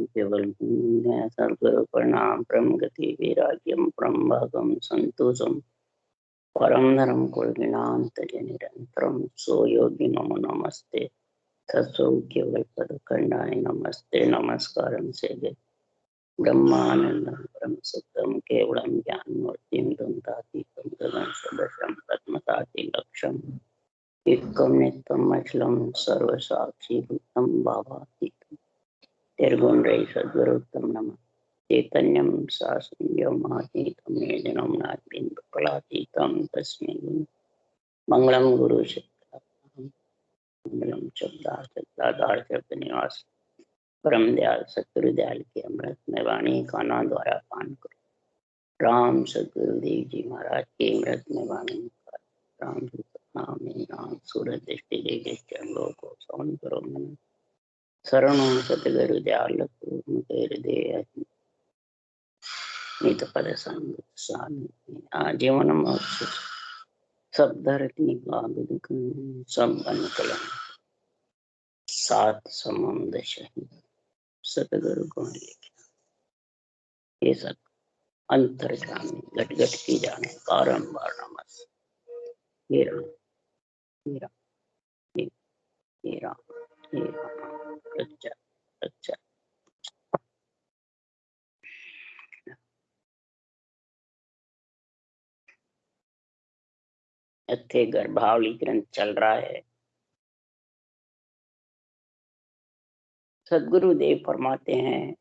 केवल सद्गुरु प्रणाम परम गति वैराग्यम परम भागम संतोषम परम धर्म कुलगिनाम तज निरंतरम सो योगी नमो नमस्ते तत्सो केवल पद खंडाय नमस्ते नमस्कारम से ब्रह्मानंदम परम सत्यम केवलम ज्ञान मूर्तिम द्वंद्वातीतम गगन सदृशम पद्मताति लक्ष्यम एकम नित्यम अचलम सर्वसाक्षी भूतम भावातीतम निर्गुण रही सद्गुरुतम नमः चैतन्यम शासनम महातीतम निर्जनम नागबिंदु कलातीतम तस्मै मंगलम गुरु शिक्षा मंगलम शब्दाधार शब्द निवास परम दयाल सतगुरु दयाल के अमृत में वाणी काना द्वारा पान करो। राम सतगुरुदेव जी महाराज के अमृत में वाणी राम नाम सूरज दृष्टि देखे चंगो को सौन करो मन शरणों सतगुरु दयाल मुझे हृदय नित पद संग जीवन सब धरती सब अनुकलन सात समुद्र शहीद सतगुरु को लिखा ये सब अंतर्गामी घट घट की जाने बारंबार नमस् हे राम हे राम हे राम हे राम अच्छा अच्छा इतने गर्भावली ग्रंथ चल रहा है। सद्गुरुदेव फरमाते हैं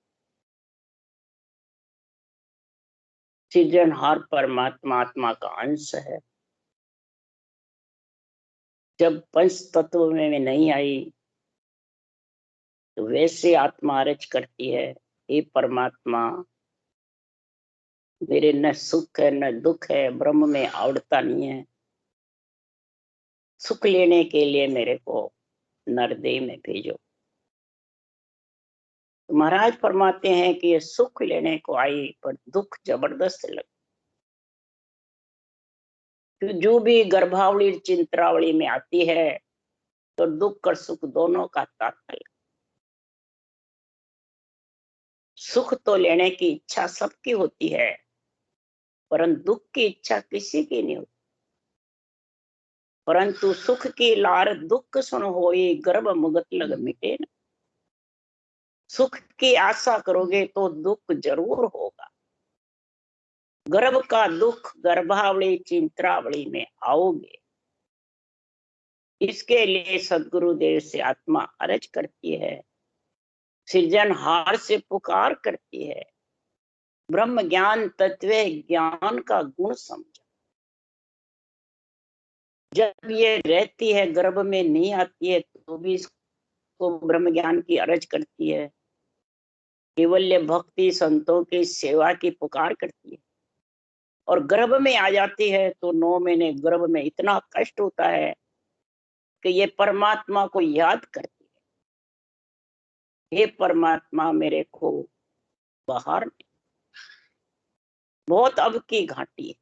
सृजनहार परमात्मा आत्मा का अंश है। जब पंच तत्व में नहीं आई तो वैसे आत्मा अर्ज करती है, हे परमात्मा मेरे न सुख है न दुख है, ब्रह्म में आवड़ता नहीं है, सुख लेने के लिए मेरे को नरदेह में भेजो। तो महाराज फरमाते हैं कि ये सुख लेने को आई पर दुख जबरदस्त लगा। तो जो भी गर्भावली चिंतरावली में आती है तो दुख और सुख दोनों का तात्पर्य। सुख तो लेने की इच्छा सबकी होती है परंतु दुख की इच्छा किसी की नहीं होती। परंतु सुख की लार दुख सुन होई गर्भ मुगत लग मिटे न। सुख की आशा करोगे तो दुख जरूर होगा। गर्भ का दुख गर्भावली चिंतरावली में आओगे। इसके लिए सद्गुरुदेव से आत्मा अर्ज करती है, सृजनहार से पुकार करती है, ब्रह्म ज्ञान तत्व ज्ञान का गुण समझो। जब ये रहती है गर्भ में नहीं आती है तो भी इसको ब्रह्म ज्ञान की अर्ज करती है, केवल्य भक्ति संतों की सेवा की पुकार करती है। और गर्भ में आ जाती है तो 9 महीने गर्भ में इतना कष्ट होता है कि ये परमात्मा को याद करती है, हे परमात्मा मेरे को बाहर में बहुत अब की घाटी है।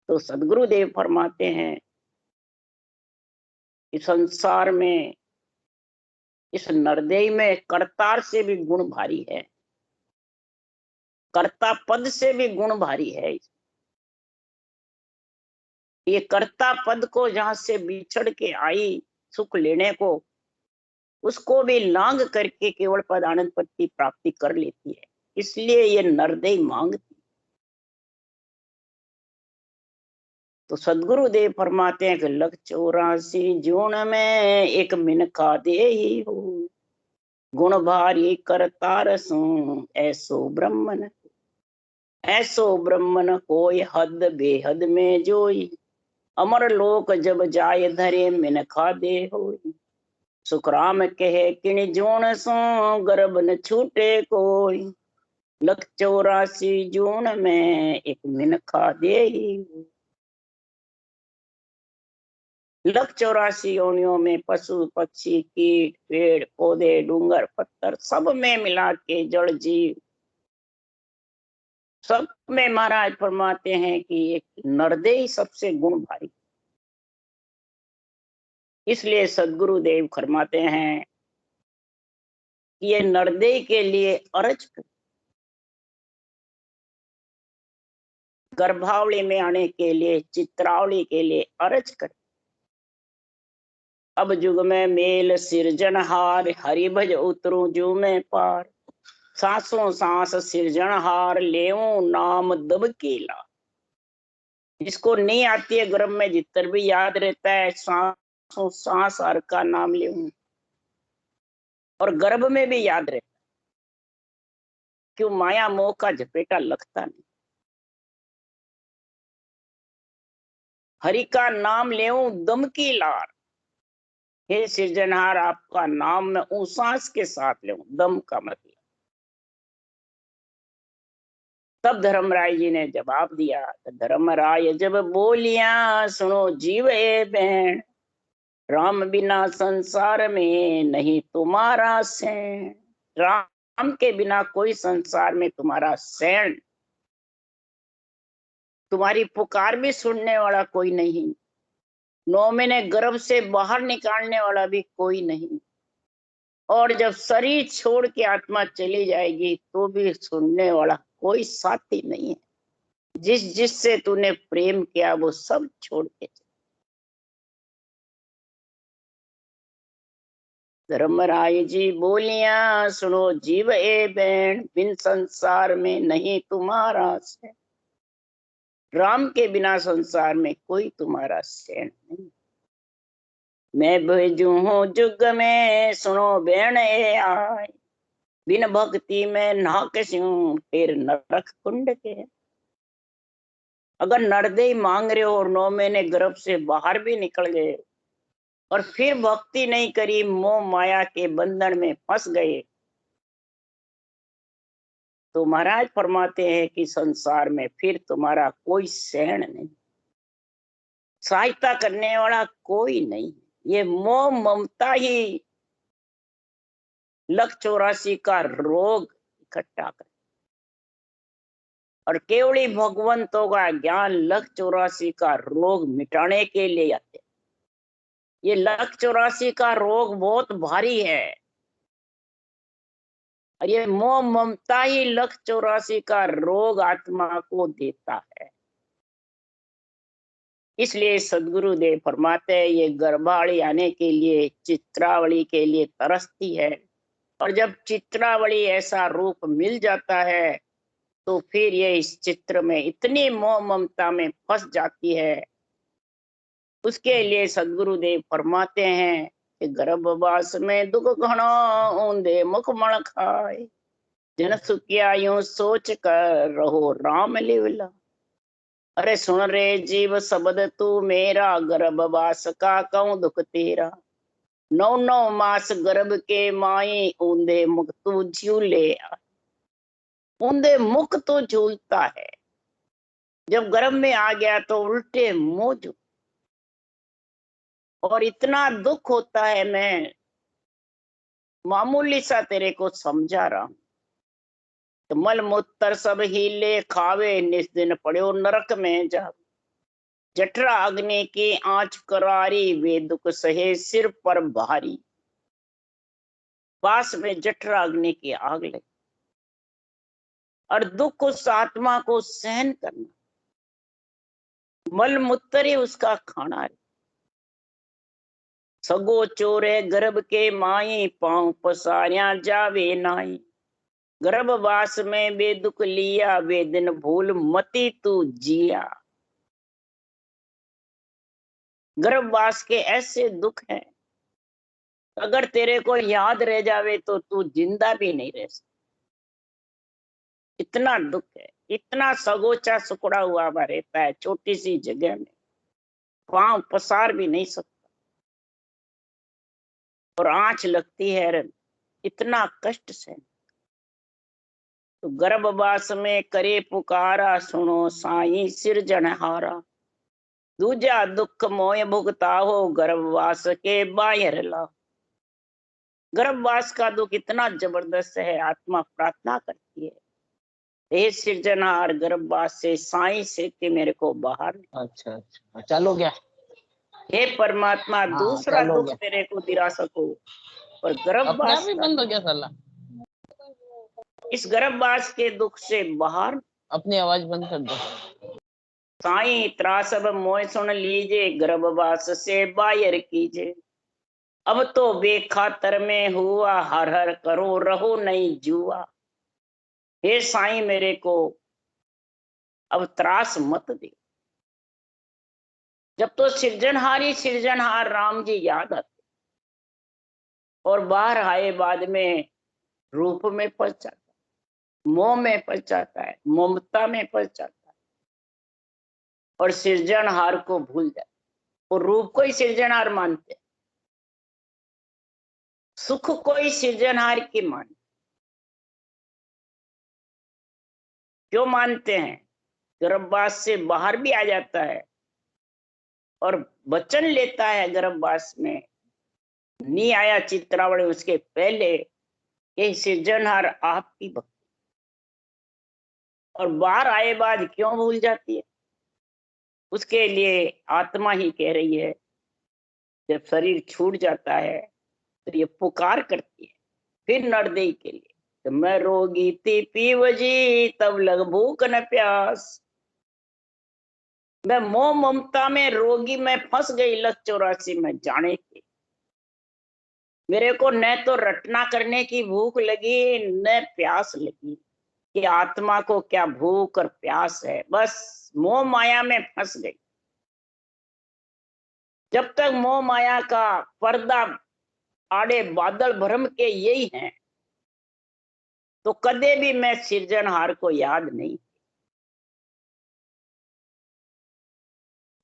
तो सद्गुरुदेव फरमाते हैं कि संसार में इस नरदेह में कर्तार से भी गुण भारी है, कर्ता पद से भी गुण भारी है। ये कर्ता पद को जहां से बिछड़ के आई सुख लेने को, उसको भी लांग करके केवल पद आनंद पद की प्राप्ति कर लेती है। इसलिए ये नरदेह मांगती। तो सद्गुरुदेव फरमाते हैं कि लख 84 जून में एक मिनखा दे ही हो, गुण भारी करतार सो ऐसो ब्रह्मन, ऐसो ब्रह्मन कोई हद बेहद में जोई, अमर लोक जब जाय धरे मिनखा दे होई, सुखराम कहे किन जून सो गर्भ न छूटे कोई, लख 84 जून में एक मिनखा दे ही हो। लख 84 योनियों में पशु पक्षी कीट पेड़ पौधे डूंगर पत्थर सब में मिला के जड़ जीव सब में महाराज फरमाते हैं कि एक नरदेह सबसे गुण भारी। इसलिए सद्गुरुदेव फरमाते हैं ये नरदेय के लिए अर्ज कर, गर्भावली में आने के लिए, चित्रावली के लिए अर्ज कर। अब जुग में मेल सिरजनहार, हरि भज उतरू जू में पार। सांसों सांस सिरजनहार, लेऊं नाम दबकेला। जिसको नहीं आती है गर्भ में, जितर भी याद रहता है, सांसों सांस हर का नाम लेऊं, और गर्भ में भी याद रहता। क्यों? माया मोह का झपेटा लगता नहीं। हरि का नाम लेऊं दम की लार। हे सृजनहार, आपका नाम मैं सांस के साथ लेऊं, दम का मतलब। तब धर्मराय जी ने जवाब दिया। धर्मराय जब बोलिया, सुनो जीव ए बहन, राम बिना संसार में नहीं तुम्हारा सैन। राम के बिना कोई संसार में तुम्हारा सैन, तुम्हारी पुकार भी सुनने वाला कोई नहीं, 9 महीने गर्भ से बाहर निकालने वाला भी कोई नहीं, और जब शरीर छोड़ के आत्मा चली जाएगी तो भी सुनने वाला कोई साथी नहीं है। जिससे तूने प्रेम किया वो सब छोड़ के। धर्मराय जी बोलिया, सुनो जीव ए बहन, बिन संसार में नहीं तुम्हारा सैन। राम के बिना संसार में कोई तुम्हारा सैन नहीं। मैं भेजू हूँ जुग में, सुनो बहन ए आए। बिन भक्ति में नाकस्यूं, फिर नरक कुंड के। अगर नरदेय मांग रहे हो और 9 महीने गर्भ से बाहर भी निकल गए और फिर भक्ति नहीं करी, मोह माया के बंधन में फंस गए, तो महाराज फरमाते हैं कि संसार में फिर तुम्हारा कोई सहन नहीं, सहायता करने वाला कोई नहीं। ये मोह ममता ही लख 84 का रोग इकट्ठा कर, और केवली भगवंतों का ज्ञान लख 84 का रोग मिटाने के लिए आते। ये लख 84 का रोग बहुत भारी है, और ये मोह ममता ही लख 84 का रोग आत्मा को देता है। इसलिए सदगुरुदेव फरमाते हैं, ये गर्भावली आने के लिए, चित्रावली के लिए तरसती है, और जब चित्रावली ऐसा रूप मिल जाता है तो फिर ये इस चित्र में इतनी मोह ममता में फंस जाती है। उसके लिए सदगुरुदेव फरमाते हैं कि गर्भवास में दुख घना, ऊंधे मुखमण खाए। जन सुखिया यूं सोच कर रहो राम लीला। अरे सुन रे जीव शब्द तू मेरा, गर्भवास का कहूं दुख तेरा। 9 मास गर्भ के माई, ऊंधे मुख तू झूले। ऊंधे मुख तो झूलता है, जब गर्भ में आ गया तो उल्टे मुंह झूल, और इतना दुख होता है। मैं मामूली सा तेरे को समझा रहा हूं। तो मल मूत्र सब हीले खावे, निस दिन पड़ो नरक में जा। जठरा अग्नि की आंच करारी, वे दुख सहे सिर पर भारी। पास में जठरा अग्नि की आग लगी, और दुख उस आत्मा को सहन करना, मल मूत्र ही उसका खाना है। सगो चोरे गर्भ के माई, पांव पसारिया जावे नाई। गर्भवास में बेदुख लिया, वे दिन भूल मती तू जिया। गर्भवास के ऐसे दुख हैं, अगर तेरे को याद रह जावे तो तू जिंदा भी नहीं रह सकता। इतना दुख है, इतना सगोचा सुकड़ा हुआ रहता है छोटी सी जगह में, पांव पसार भी नहीं सकता, और आंच लगती है, इतना कष्ट से। तो गर्भवास में करे पुकारा, सुनो साईं सिरजनहारा। दूजा दुख मोय भुगता हो, गर्भवास के बाहर ला। गर्भवास का दुख इतना जबरदस्त है, आत्मा प्रार्थना करती है, हे सृजनहार, गर्भवास से साईं से कि मेरे को बाहर। अच्छा अच्छा, चलो गया। हे परमात्मा, दूसरा दुख तेरे को दिला सको, पर गर्भवास भी बंद हो गया साला। इस गर्भवास के दुख से बाहर। अपनी आवाज बंद कर दो। साईं त्रास अब मोय सुन लीजिए, गर्भवास से बाहर कीजिए। अब तो बेखातर में हुआ, हर हर करो रहो नहीं जुआ। हे साईं मेरे को अब त्रास मत दे। जब तो सिरजनहार राम जी याद आते और बाहर आए बाद में रूप में पड़ जाता है, मोह में पड़ जाता है, ममता में पड़ जाता है और सिरजनहार को भूल जाता है। वो रूप को ही सिरजनहार मानते हैं, सुख को ही सिरजनहार की मानते। क्यों मानते हैं? गर्भवास से बाहर भी आ जाता है और वचन लेता है गर्भवास में, नहीं आया चित्रावली उसके पहले, ये सिरजनहार आपकी भक्ति। और बाहर आए बाद क्यों भूल जाती है? उसके लिए आत्मा ही कह रही है, जब शरीर छूट जाता है तो ये पुकार करती है फिर नरदेई के लिए, तो मैं रोगी थी पीवजी तब लग भूख न प्यास। मैं मोह ममता में रोगी में फंस गई लख 84 में जाने की। मेरे को न तो रटना करने की भूख लगी न प्यास लगी कि आत्मा को क्या भूख और प्यास है, बस मोह माया में फंस गई। जब तक मोह माया का पर्दा आड़े बादल भ्रम के यही हैं, तो कदे भी मैं सिरजनहार को याद नहीं।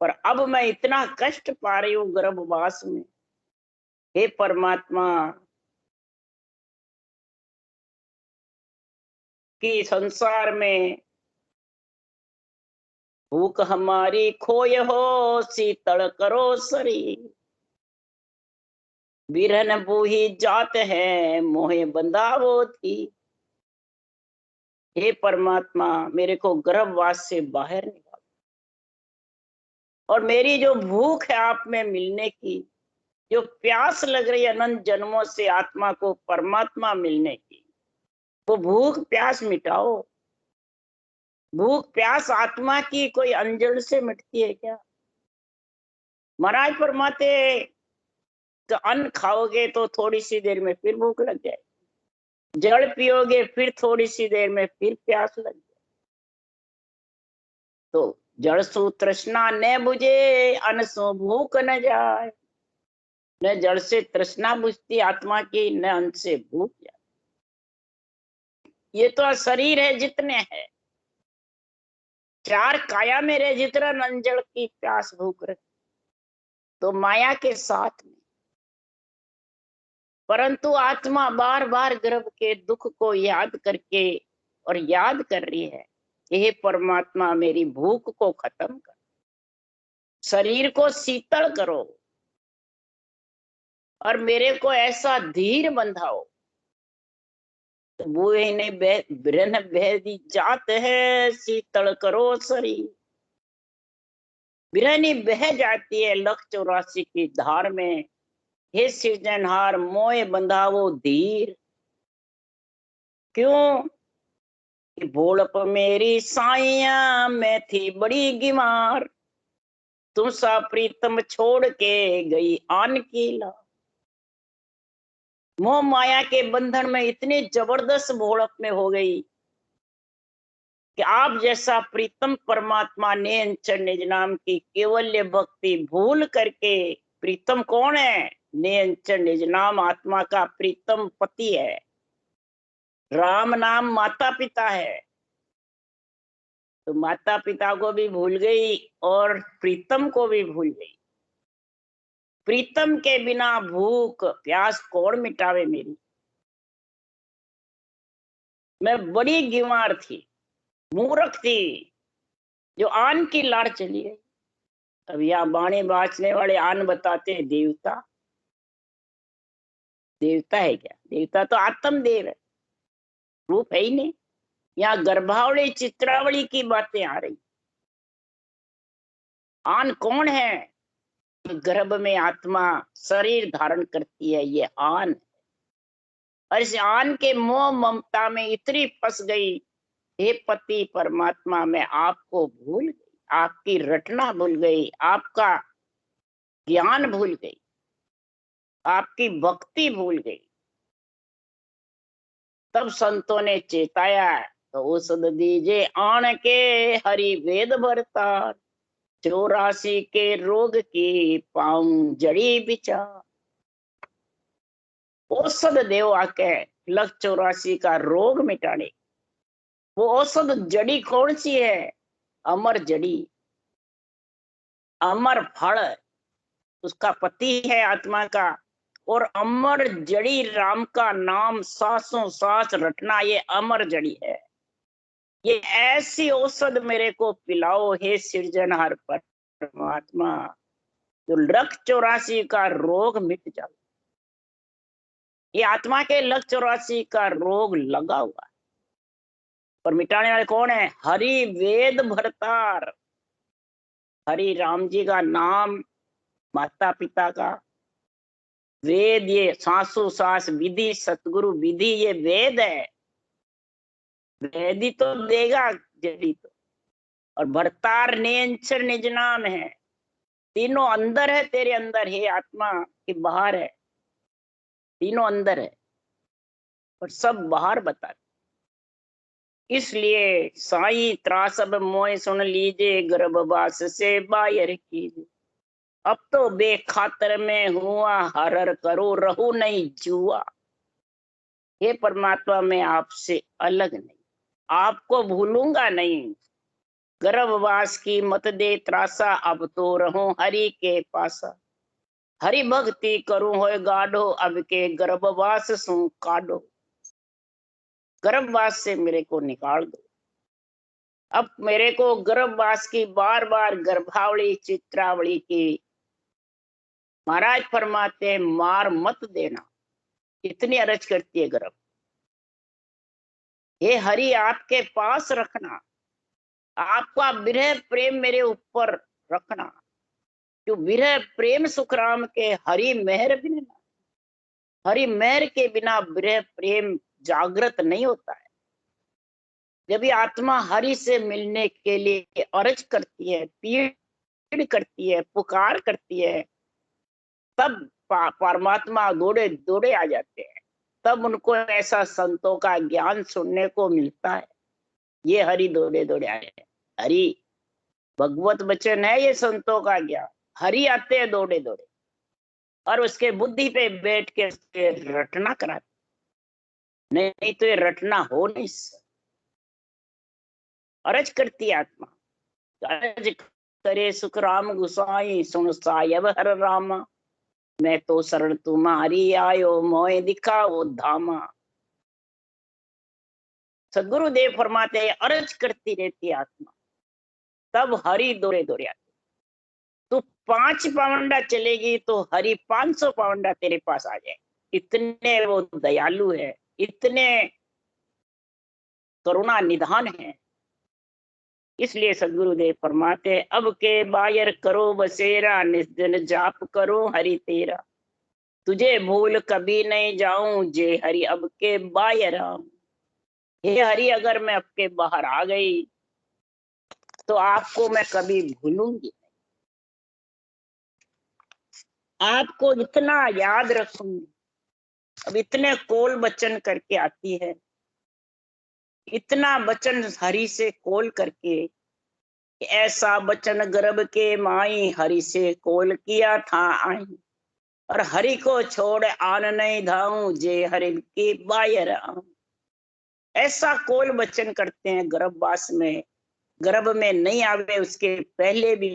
पर अब मैं इतना कष्ट पा रही हूं गर्भवास में, हे परमात्मा, कि संसार में भूख हमारी खोय हो, शीतल करो शरीर। बिरहन बूही जात है, मोहे बंधावो थी। हे परमात्मा, मेरे को गर्भवास से बाहर निकाल। और मेरी जो भूख है आप में मिलने की, जो प्यास लग रही है अनंत जन्मों से आत्मा को परमात्मा मिलने की, वो भूख प्यास मिटाओ। भूख प्यास आत्मा की कोई अंजड़ से मिटती है क्या? महाराज फरमाते, तो अन्न खाओगे तो थोड़ी सी देर में फिर भूख लग जाए, जल पियोगे फिर थोड़ी सी देर में फिर प्यास लग जाए। तो जल सु तृष्णा न बुझे, अन्न सु भूख न जाए। न जल से तृष्णा बुझती आत्मा की, न अन्न से भूख जाए। ये तो शरीर है जितने है, चार काया मेरे जितना नंजल की प्यास भूख रहे, तो माया के साथ में। परंतु आत्मा बार बार गर्भ के दुख को याद करके और याद कर रही है, हे परमात्मा मेरी भूख को खत्म कर, शरीर को शीतल करो और मेरे को ऐसा धीर बंधाओ। तो बूहे ने बिरन भेदी जात है, शीतल करो शरीर। बिरहनी बह जाती है लख 84 की धार में, हे सृजनहार मोए बंधावो धीर। क्यों? कि भोलप मेरी साइया मैं थी बड़ी गिमार, तुम सा प्रीतम छोड़ के गई आन की ला। मोह माया के बंधन में इतनी जबरदस्त भोलप में हो गई कि आप जैसा प्रीतम परमात्मा ने निज नाम की केवल्य भक्ति भूल करके, प्रीतम कौन है? निज निज नाम आत्मा का प्रीतम पति है, राम नाम माता पिता है। तो माता पिता को भी भूल गई और प्रीतम को भी भूल गई। प्रीतम के बिना भूख प्यास कौन मिटावे मेरी? मैं बड़ी गिवार थी, मूर्ख थी, जो आन की लाड़ चली गई। अब यहाँ बाणी बाचने वाले आन बताते हैं देवता। देवता है क्या? देवता तो आत्मदेव है, रूप है ही नहीं। यहाँ गर्भावली चित्रावली की बातें आ रही। आन कौन है? गर्भ में आत्मा शरीर धारण करती है, ये आन। और इस आन के मोह ममता में इतनी फंस गई, हे पति परमात्मा, मैं आपको भूल गई, आपकी रटना भूल गई, आपका ज्ञान भूल गई, आपकी भक्ति भूल गई। तब संतों ने चेताया, तो औषध दीजे आन के हरि वेद भरता, 84 के रोग की पाऊं जड़ी विचार। औषध देव आके 84 का रोग मिटाने। वो औषध जड़ी कौन सी है? अमर जड़ी, अमर फल उसका पति है आत्मा का, और अमर जड़ी राम का नाम सांसों सांस रटना, ये अमर जड़ी है। ये ऐसी औषध मेरे को पिलाओ हे सृजनहार परमात्मा, जो 84 का रोग मिट जाए। ये आत्मा के 84 का रोग लगा हुआ है, पर मिटाने वाले कौन है? हरि वेद भरतार। हरि राम जी का नाम, माता पिता का वेद, ये सांसों सांस विधि, सतगुरु विधि, ये वेद है। वेद ही तो देगा जड़ी तो। और भरतार नेंचर निज नाम है। तीनों अंदर है तेरे अंदर, हे आत्मा के बाहर है। तीनों अंदर है और सब बाहर बता। इसलिए साई त्रासब मोय सुन लीजिए, गर्भवास से बाहर कीजिए। अब तो बेखातर में हुआ, हर हर करो रहू नहीं जुआ। हे परमात्मा, मैं आपसे अलग नहीं, आपको भूलूंगा नहीं। गर्भवास की मत दे त्रासा, अब तो रहूं हरि के पासा। हरि भक्ति करूं होए गाढ़ो, अब के गर्भवास सु काढ़ो। गर्भवास से मेरे को निकाल दो। अब मेरे को गर्भवास की बार बार गर्भावली चित्रावली की महाराज फरमाते हैं, मार मत देना। इतनी अरज करती है गर्भ। हे हरि, आपके पास रखना, आपका विरह प्रेम मेरे ऊपर रखना। जो विरह प्रेम सुखराम के हरि मेहर बिना, हरि मेहर के बिना विरह प्रेम जागृत नहीं होता है। जब ये आत्मा हरि से मिलने के लिए अर्ज करती है, पीड़ करती है, पुकार करती है, तब परमात्मा दौड़े दौड़े आ जाते हैं। तब उनको ऐसा संतों का ज्ञान सुनने को मिलता है। ये हरि दौड़े दौड़े आए। हरि भगवत वचन है, ये संतों का ज्ञान। हरि आते हैं दौड़े दौड़े और उसके बुद्धि पे बैठ के उसके रटना कराते। नहीं तो ये रटना हो नहीं। अर्ज करती आत्मा, अर्ज करे सुख राम गुसाई, सुन सायब हर रामा। मैं तो शरण तुम्हारी आयो, मोय दिखाओ धामा। सदगुरुदेव फरमाते हैं, अर्ज करती रहती आत्मा, तब हरि दौड़े दौड़े आते। तू 5 पावंडा चलेगी तो हरि 500 पावंडा तेरे पास आ जाए। इतने वो दयालु है, इतने करुणा निधान है। इसलिए सदगुरुदेव फरमाते, अब के बायर करो बसेरा, निस्दिन जाप करो हरि तेरा। तुझे भूल कभी नहीं जाऊं, जे हरि अब के बायर आऊं। हे हरि, अगर मैं अब के बाहर आ गई तो आपको मैं कभी भूलूंगी, आपको इतना याद रखूंगी। अब इतने कोल बचन करके आती है, इतना बचन हरि से कोल करके, ऐसा बचन गर्भ के माई, हरि से कोल किया था आई। और हरि को छोड़ आन नहीं धाऊं, जे हरि की बायर आऊं। ऐसा कोल बचन करते हैं गर्भवास में, गर्भ में नहीं आवे उसके पहले भी।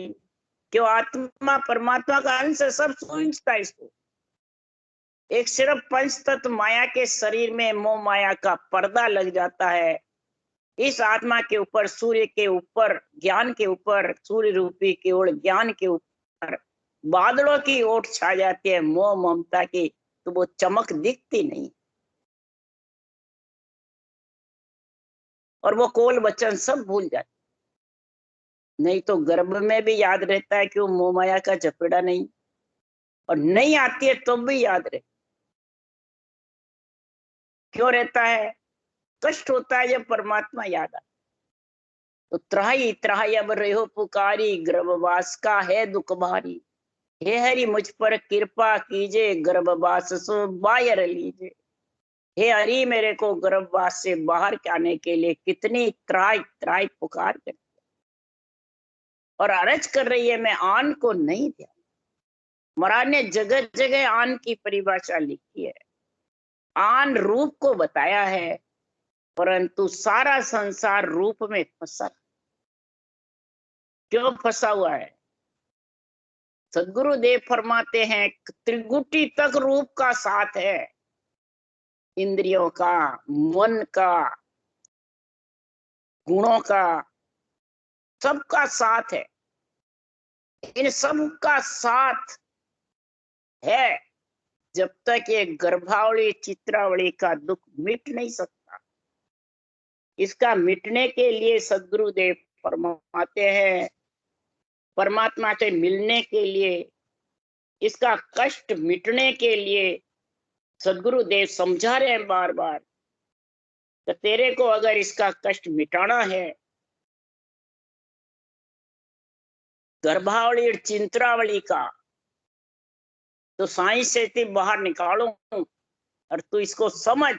क्यों? आत्मा परमात्मा का अंश सब सूझता है इसको। एक सिर्फ पंच तत्व माया के शरीर में मोह माया का पर्दा लग जाता है। इस आत्मा के ऊपर, सूर्य के ऊपर, ज्ञान के ऊपर, सूर्य रूपी की ओर ज्ञान के ऊपर बादलों की ओट छा जाती है मोह ममता की, तो वो चमक दिखती नहीं। और वो कोल वचन सब भूल जाते। नहीं तो गर्भ में भी याद रहता है कि वो मोह माया का चपेड़ा नहीं, और नहीं आती है तो भी याद रहे। क्यों रहता है? कष्ट होता है जब परमात्मा याद आता। तो त्राही त्राही अब रहो पुकारी, गर्भवास का है दुख भारी। हे हरि मुझ पर कृपा कीजिए, गर्भवास सो बाहर लीजिए। हे हरि मेरे को गर्भवास से बाहर आने के लिए कितनी त्राही त्राही पुकार कर और अरज कर रही है, मैं आन को नहीं दिया। महाराज ने जगह जगह आन की परिभाषा लिखी है, आन रूप को बताया है, परंतु सारा संसार रूप में फंसा। क्यों फंसा हुआ है? सदगुरुदेव फरमाते हैं त्रिगुटी तक रूप का साथ है, इंद्रियों का, मन का, गुणों का, सबका साथ है। इन सब का साथ है जब तक ये गर्भावली चित्रावली का दुख मिट नहीं सकता। इसका मिटने के लिए सदगुरुदेव फरमाते हैं, परमात्मा से मिलने के लिए, इसका कष्ट मिटने के लिए सदगुरुदेव समझा रहे हैं बार बार, तो तेरे को अगर इसका कष्ट मिटाना है, गर्भावली और चिंत्रावली का, तो साइंस से तू बाहर निकालो और तू इसको समझ,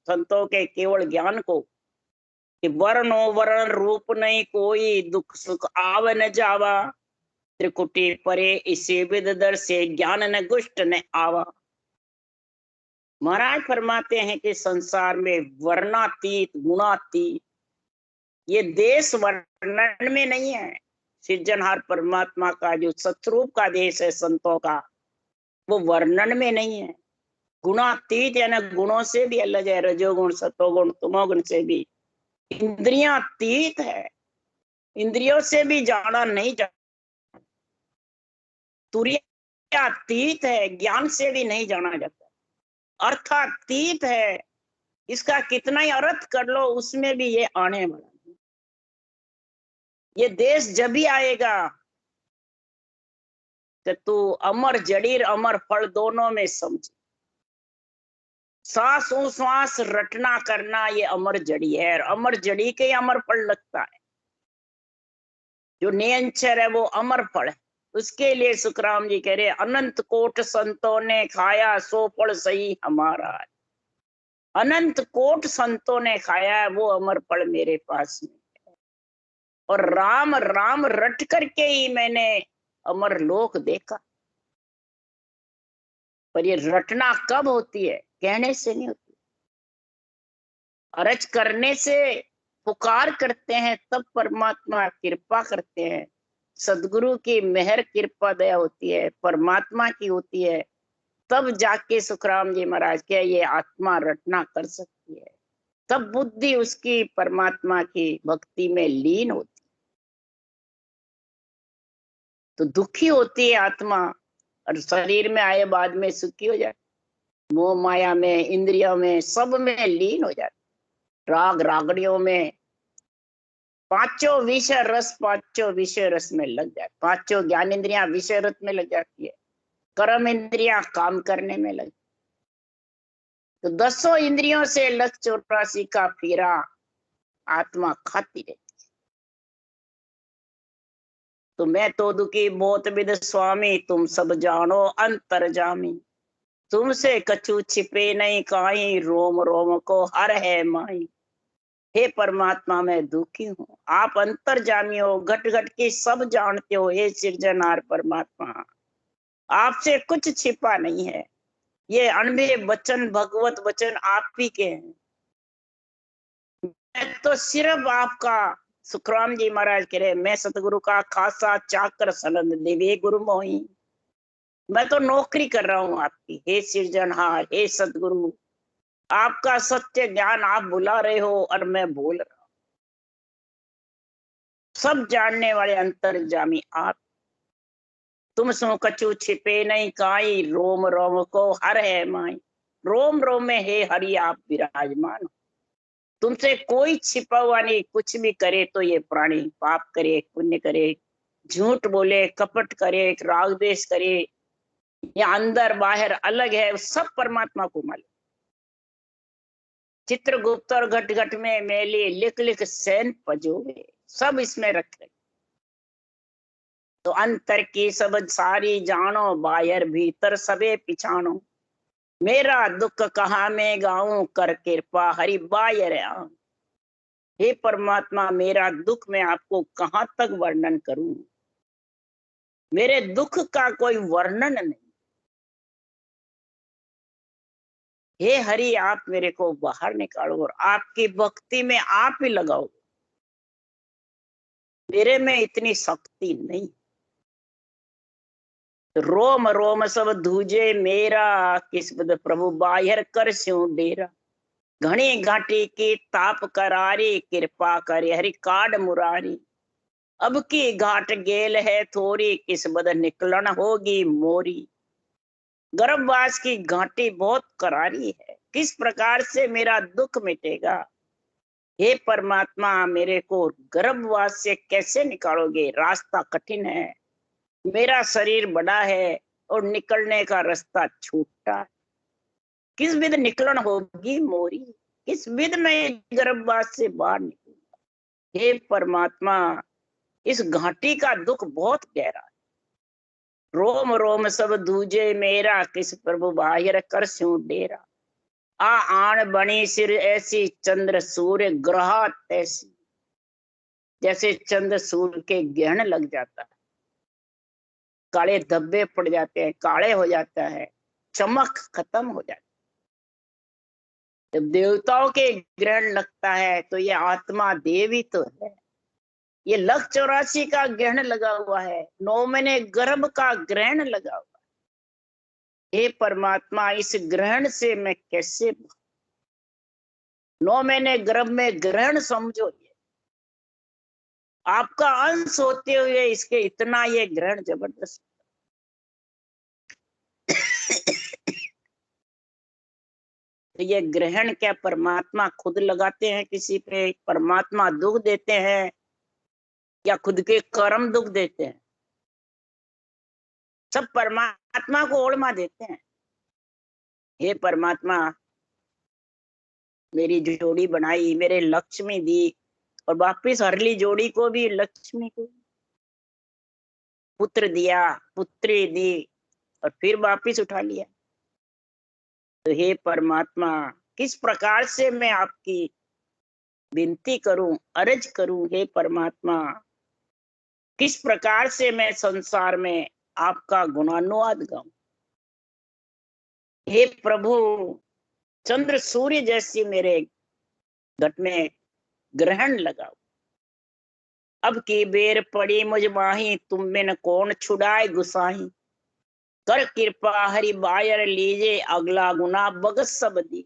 संतों के केवल ज्ञान को, कि वर्णो वर्ण रूप नहीं कोई, दुख सुख आव न जावा। त्रिकुटी परे इसे विद दर से, ज्ञान न गुष्ट न आवा। महाराज फरमाते हैं कि संसार में वर्णातीत गुणातीत, ये देश वर्णन में नहीं है। सृजनहार परमात्मा का जो सतरूप का देश है संतों का, वो वर्णन में नहीं है। गुणातीत यानी गुणों से भी अलग है, रजोगुण सतोगुण तमोगुण से भी। इंद्रियातीत है, इंद्रियों से भी जाना नहीं जाता। तुरीयातीत है, ज्ञान से भी नहीं जाना जाता। अर्थातीत है, इसका कितना ही अर्थ कर लो उसमें भी ये आने वाला है। ये देश जब भी आएगा तो तू अमर जड़ीर अमर फल दोनों में समझ। सांस श्वास रटना करना ये अमर जड़ी है, और अमर जड़ी के अमर फल लगता है। जो नियंचर है वो अमर फल है। उसके लिए सुखराम जी कह रहे, अनंत कोट संतों ने खाया सो फल सही हमारा है। अनंत कोट संतों ने खाया है, वो अमर फल मेरे पास में है। और राम राम रट करके ही मैंने अमर लोक देखा। पर ये रटना कब होती है? कहने से नहीं होती, अरज करने से, पुकार करते हैं तब परमात्मा कृपा करते हैं। सदगुरु की मेहर कृपा दया होती है, परमात्मा की होती है, तब जाके सुखराम जी महाराज के ये आत्मा रटना कर सकती है। तब बुद्धि उसकी परमात्मा की भक्ति में लीन होती। तो दुखी होती है आत्मा, और शरीर में आए बाद में सुखी हो जाती। मोह माया में, इंद्रियों में, सब में लीन हो जाती। राग रागड़ियों में, पांचों विषय रस में लग जाए। पांचों ज्ञान इंद्रियां विषय रस में लग जाती है, कर्म इंद्रियां काम करने में लग। तो 10 इंद्रियों से 1,84 का फेरा आत्मा खाती रहती। तो मैं तो दुखी बहुत विद स्वामी, तुम सब जानो अंतर्जामी। तुमसे कछु छिपे नहीं काई, रोम रोम को हर है माई। हे परमात्मा मैं दुखी हूँ, आप अंतर्जामी हो, घट घट के सब जानते हो। हे सृजनहार परमात्मा, आपसे कुछ छिपा नहीं है। ये अनबे वचन भगवत वचन आप ही के हैं। मैं तो सिर्फ आपका, सुखराम जी महाराज कह रहे, मैं सतगुरु का खासा चाकर सनंद देवे गुरु मोही। मैं तो नौकरी कर रहा हूँ आपकी। हे सृजनहार, हे सतगुरु, आपका सत्य ज्ञान आप बुला रहे हो और मैं बोल रहा हूँ। सब जानने वाले अंतर्जामी आप। तुम सो कछु छिपे नहीं काई, रोम रोम को हर है माई। रोम रोम में हे हरि आप विराजमान हो। तुमसे कोई छिपा हुआ नहीं। कुछ भी करे तो ये प्राणी पाप करे, पुण्य करे, झूठ बोले, कपट करे, राग द्वेष करे, या अंदर बाहर अलग है, सब परमात्मा को मालूम। चित्रगुप्त और घट घट में मेली, लिख लिख सैन पजोवे, सब इसमें रखे। तो अंतर की सब सारी जानो, बाहर भीतर सबे पिछानो। मेरा दुख कहाँ मैं गाऊं, कर कृपा हरि बाहर आऊं। हे परमात्मा, मेरा दुख मैं आपको कहाँ तक वर्णन करूं। मेरे दुख का कोई वर्णन नहीं। हे हरि, आप मेरे को बाहर निकालो और आपकी भक्ति में आप ही लगाओ। मेरे में इतनी शक्ति नहीं। रोम रोम सब धूजे मेरा, किस्मत प्रभु बाहर कर स्यों डेरा। घनी घाटी की ताप करारी, कृपा करे हरि काड मुरारी। अब की घाट गेल है थोड़ी, किस्मत निकलन होगी मोरी। गर्भवास की घाटी बहुत करारी है, किस प्रकार से मेरा दुख मिटेगा। हे परमात्मा, मेरे को गर्भवास से कैसे निकालोगे, रास्ता कठिन है। मेरा शरीर बड़ा है और निकलने का रास्ता छोटा। किस विध निकलन होगी मोरी, किस विध में गर्भवास से बाहर निकलूंगा। हे परमात्मा, इस घाटी का दुख बहुत गहरा है। रोम रोम सब दूजे मेरा, किस प्रभु बाहर कर स्यों डेरा। आ आन बनी सिर ऐसी, चंद्र सूर्य ग्रह तैसी। जैसे चंद्र सूर्य के ग्रहण लग जाता है, काले धब्बे पड़ जाते हैं, काले हो जाता है, चमक खत्म हो जाती है। जब देवताओं के ग्रहण लगता है तो ये आत्मा देवी तो है। ये लख 84 का ग्रहण लगा हुआ है, 9 महीने गर्भ का ग्रहण लगा हुआ है। हे परमात्मा, इस ग्रहण से मैं कैसे, 9 महीने गर्भ में ग्रहण समझो, ये आपका अंश होते हुए इसके इतना ये ग्रहण जबरदस्त। तो ये ग्रहण क्या परमात्मा खुद लगाते हैं किसी पे, परमात्मा दुख देते हैं, या खुद के कर्म दुख देते हैं? सब परमात्मा को ओढ़मा देते हैं। हे परमात्मा, मेरी जोड़ी बनाई, मेरे लक्ष्मी दी, और वापिस हरली जोड़ी को भी, लक्ष्मी को पुत्र दिया, पुत्री दी, और फिर वापिस उठा लिया। तो हे परमात्मा, किस प्रकार से मैं आपकी विनती करूं, अर्ज करूं। हे परमात्मा, किस प्रकार से मैं संसार में आपका गुणानुवाद गाऊं। हे प्रभु, चंद्र सूर्य जैसी मेरे घट में ग्रहण लगाओ। अब की बेर पड़ी मुझ माही, तुम बिन कौन छुड़ाए गुसाही। कर कृपा हरि बायर लीजे, अगला गुना बगस सब दी।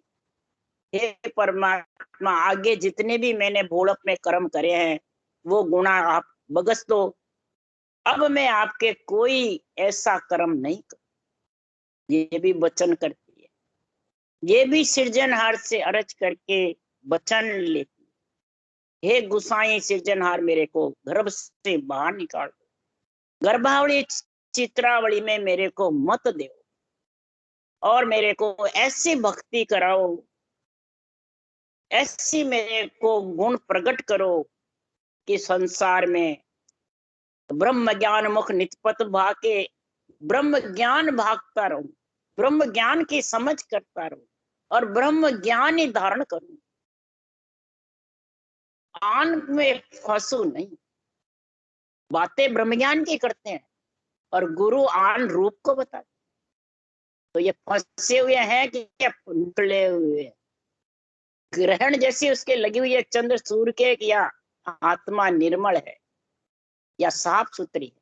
हे परमात्मा, आगे जितने भी मैंने भोड़प में कर्म करे हैं वो गुना आप बगस दो। अब मैं आपके कोई ऐसा कर्म नहीं कर। ये भी वचन करती है, ये भी सृजनहार से अर्ज करके वचन लेती। हे गुसाई सृजनहार, मेरे को गर्भ से बाहर निकाल दो। गर्भावली चित्रावली में मेरे को मत दो, और मेरे को ऐसी भक्ति कराओ, ऐसी मेरे को गुण प्रकट करो कि संसार में ब्रह्म ज्ञान मुख नितपत भाके, ब्रह्म ज्ञान भागता रहूं, ब्रह्म ज्ञान की समझ करता रहूं, और ब्रह्म ज्ञान ही धारण करूं। आन में फंसू नहीं। बातें ब्रह्म ज्ञान की करते हैं और गुरु आन रूप को बताते। तो ये फंसे हुए हैं कि निकले हुए हैं। ग्रहण जैसी उसके लगी हुई है चंद्र सूर्य के, या आत्मा निर्मल है या साफ सुथरी है।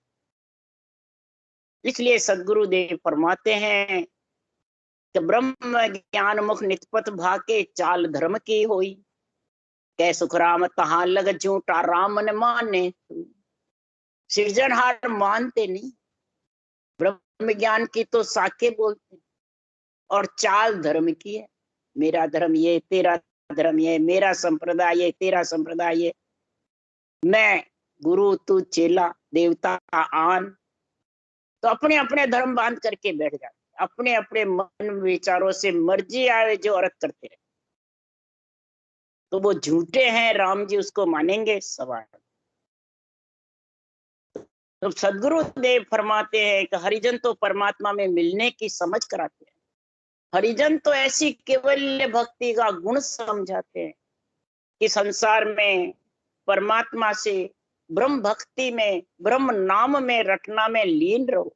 इसलिए सदगुरु देव फरमाते हैं कि ब्रह्म ज्ञान मुख नितपत भाके, चाल धर्म की होई। कै सुखराम तहां लग झूठा, राम न माने। सृजनहार मानते नहीं, ब्रह्म ज्ञान की तो साके बोलते, और चाल धर्म की है। मेरा धर्म ये, तेरा धर्म ये, मेरा संप्रदाय ये, तेरा संप्रदाय ये, मैं गुरु तू चेला, देवता आन। तो अपने अपने धर्म बांध करके बैठ जाते, अपने अपने मन विचारों से मर्जी आए जो अर्थ करते रहे। तो वो झूठे हैं, राम जी उसको मानेंगे? सवाल। तो सदगुरु देव फरमाते हैं कि हरिजन तो परमात्मा में मिलने की समझ कराते हैं, हरिजन तो ऐसी केवल भक्ति का गुण समझाते हैं कि संसार में परमात्मा से ब्रह्म भक्ति में, ब्रह्म नाम में, रटना में लीन रहो।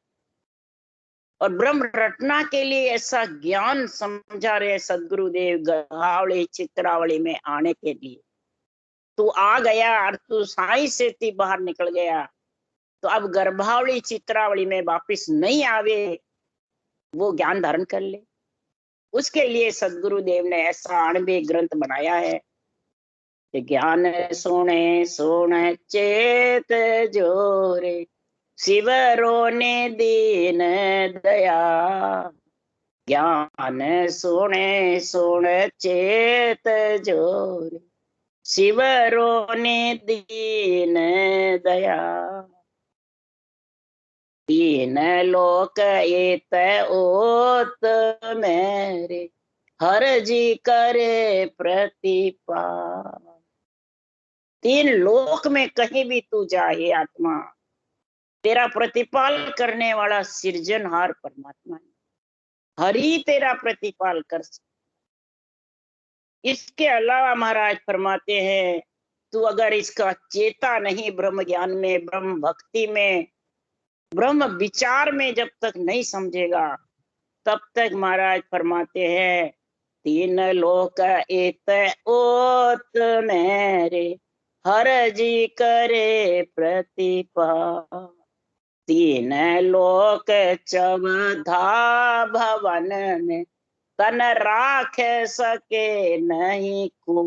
और ब्रह्म रटना के लिए ऐसा ज्ञान समझा रहे सदगुरुदेव गढ़ावली चित्रावली में आने के लिए। तू आ गया और तू साई से थी बाहर निकल गया, तो अब गर्भावली चित्रावली में वापिस नहीं आवे, वो ज्ञान धारण कर ले। उसके लिए सदगुरुदेव ने ऐसा आणवे ग्रंथ बनाया है कि ज्ञान सुने सुन चेत जोरे, शिवरो ने दीन दया। ज्ञान सुने सुन चेत जोरे, शिवरो ने दीन दया। तीन लोक एत ओत मेरे, हर जी करे प्रतिपाल। तीन लोक में कहीं भी तू जाए आत्मा, तेरा प्रतिपाल करने वाला सृजनहार परमात्मा है, हरि तेरा प्रतिपाल कर सकता। इसके अलावा महाराज फरमाते हैं, तू अगर इसका चेता नहीं, ब्रह्म ज्ञान में, ब्रह्म भक्ति में, ब्रह्म विचार में जब तक नहीं समझेगा, तब तक महाराज फरमाते हैं तीन लोक एत ओत मेरे, हर जी करे प्रतिपाल। तीन लोक चौधा भवन में, तन राख सके नहीं को।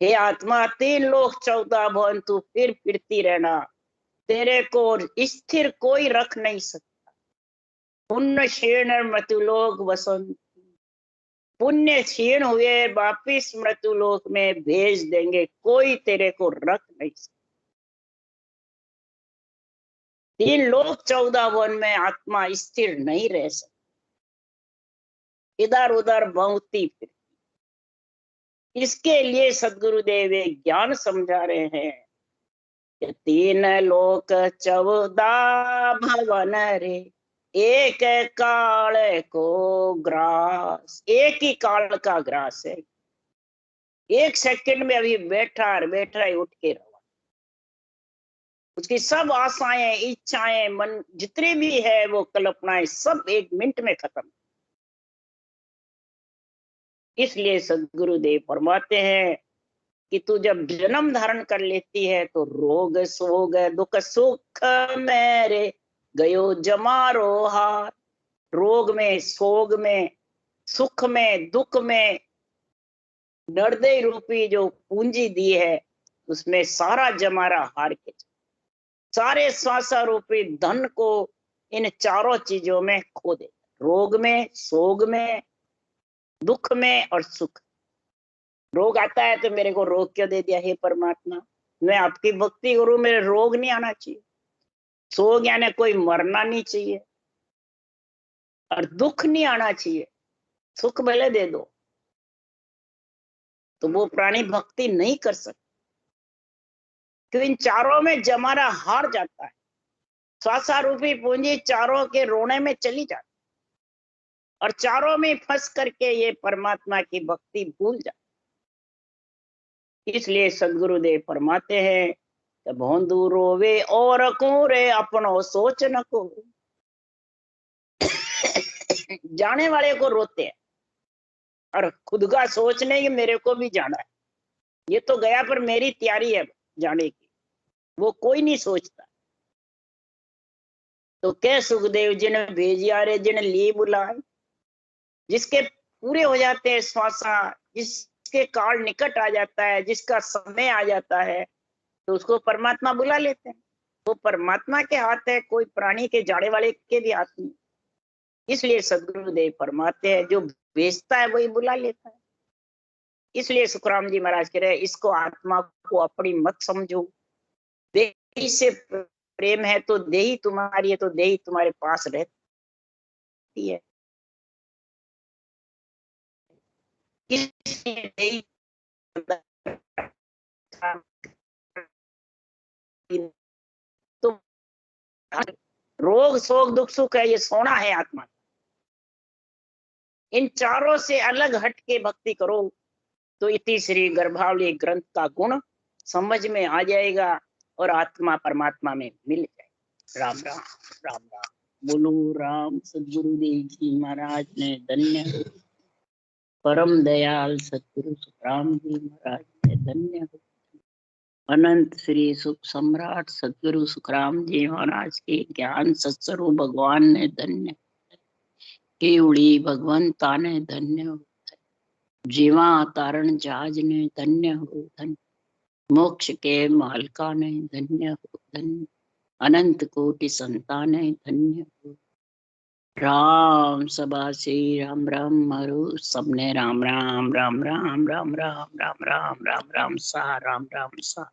हे आत्मा, तीन लोक 14 भवन तू फिर फिरती रहना, तेरे को स्थिर कोई रख नहीं सकता। पुण्य क्षीण मृत्युलोक वसंत, पुण्य क्षीण हुए वापिस मृत्युलोक में भेज देंगे, कोई तेरे को रख नहीं सकता। तीन लोक 14 भवन में आत्मा स्थिर नहीं रह सकती, इधर उधर भौंकती फिरती। इसके लिए सदगुरुदेव एक ज्ञान समझा रहे हैं कि तीन लोक 14 भवन रे, एक काल को ग्रास। एक ही काल का ग्रास है, एक सेकंड में अभी बैठा बैठा ही उठ के रहा। उसकी सब आशाएं, इच्छाएं, मन जितने भी है वो कल्पनाएं, सब एक मिनट में खत्म। इसलिए सदगुरुदेव फरमाते हैं कि तू जब जन्म धारण कर लेती है तो रोग सोग दुख सुख मेरे गयो जमारो हार। रोग में, सोग में, सुख में, दुख में नर्दय रूपी जो पूंजी दी है, उसमें सारा जमारा हार के, सारे श्वासा रूपी धन को इन चारों चीजों में खो दे। रोग में, सोग में, दुख में और सुख। रोग आता है तो मेरे को रोग क्यों दे दिया हे परमात्मा, मैं आपकी भक्ति करूं, मेरे रोग नहीं आना चाहिए। सोग यानी कोई मरना नहीं चाहिए, और दुख नहीं आना चाहिए। सुख भले दे दो, तो वो प्राणी भक्ति नहीं कर सकता, क्योंकि इन चारों में जमारा हार जाता है। श्वासा रूपी पूंजी चारों के रोने में चली जाती, और चारों में फंस करके ये परमात्मा की भक्ति भूल जाती। इसलिए सदगुरुदेव फरमाते हैं कि भोंदू रोवे और कोरे अपनो सोच न को। जाने वाले को रोते हैं, और खुद का सोचने की मेरे को भी जाना है, ये तो गया पर मेरी तैयारी है जाने की, वो कोई नहीं सोचता। तो क्या सुखदेव जी ने भेजिया रे जिन ली बुलाए, जिसके पूरे हो जाते हैं श्वासा, जिसके काल निकट आ जाता है, जिसका समय आ जाता है, तो उसको परमात्मा बुला लेते हैं। वो परमात्मा के हाथ है, कोई प्राणी के जाने वाले के भी हाथ नहीं। इसलिए सदगुरुदेव फरमाते हैं जो भेजता है वही बुला लेता है। इसलिए सुखराम जी महाराज कह रहे हैं, इसको आत्मा को अपनी मत समझो। देही से प्रेम है तो देही तुम्हारी है, तो देही तुम्हारे पास रहती है। इसलिए देही तो रोग शोक दुख सुख है, ये सोना है आत्मा। इन चारों से अलग हट के भक्ति करो तो इति श्री गर्भावली ग्रंथ का गुण समझ में आ जाएगा और आत्मा परमात्मा में मिल जाएगा। राम राम राम राम। बोलो राम सदगुरुदेव जी महाराज ने धन्य हो। परम दयाल सतगुरु सुखराम जी महाराज ने धन्य हो। अनंत श्री सुख सम्राट सतगुरु सुखराम जी महाराज के ज्ञान सत्स्वरूप भगवान ने धन्य। केवड़ी भगवंता ने धन्य हो। जीवा तारण जहाज ने धन्य हो धन्य। मोक्ष के मालका ने धन्य हो धन्य। अनंत कोटि संताने धन्य हो। राम सभा श्री राम राम मरु सबने राम राम राम राम राम राम राम राम राम राम सा राम राम सा।